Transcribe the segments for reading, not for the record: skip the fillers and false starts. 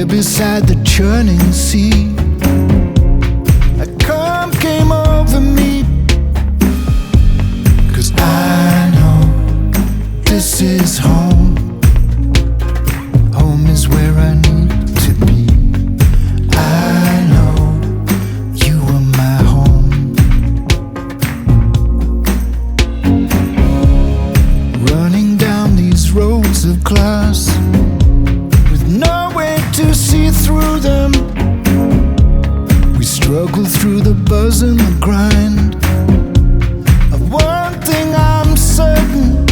Beside the churning sea, a calm came over me, 'cause I know this is home. Home is where I need to be. I know you are my home. Running down these roads of glass, to see through them, we struggle through the buzz and the grind. Of one thing I'm certain,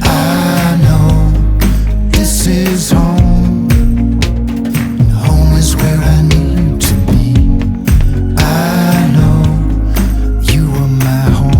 I know this is home. Home is where I need to be. I know you are my home.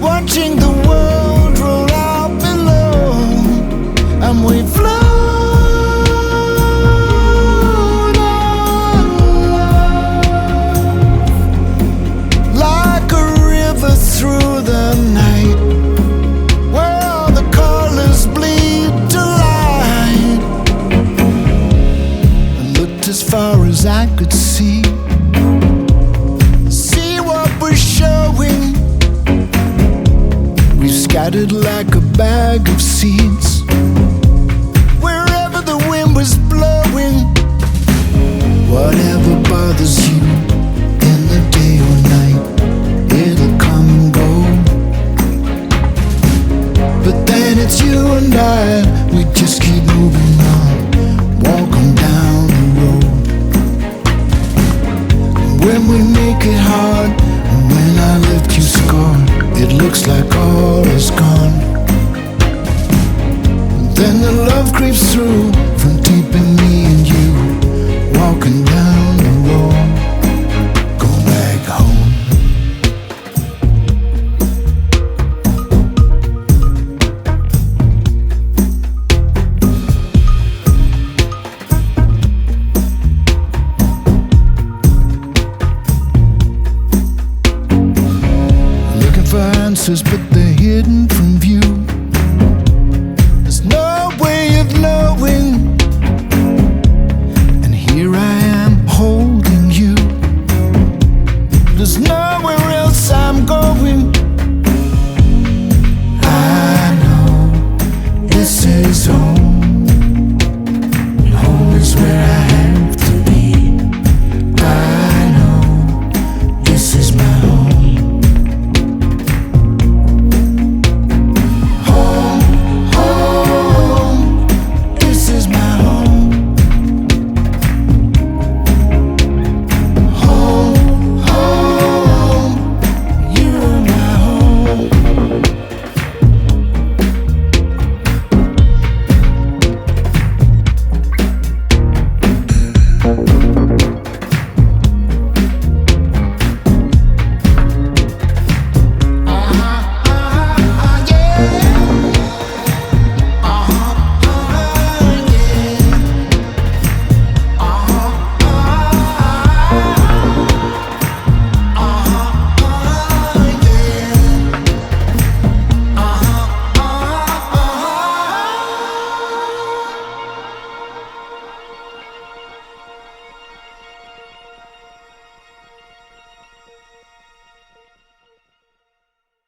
Watching the world roll out below, and we float on like a river through the night, where all the colors bleed to light. I looked as far as I could see what we're showing. Scattered like a bag of seeds, wherever the wind was blowing. Whatever bothers you in the day or night, it'll come and go. But then it's you and I, we just keep moving on, walking down the road. And when we make it hard, and when I left you scarred, it looks like all is gone. Then the love creeps through from deep in me and you, walking down the road, go back home. But they're hidden from view. There's no way of knowing, and here I am holding you. There's no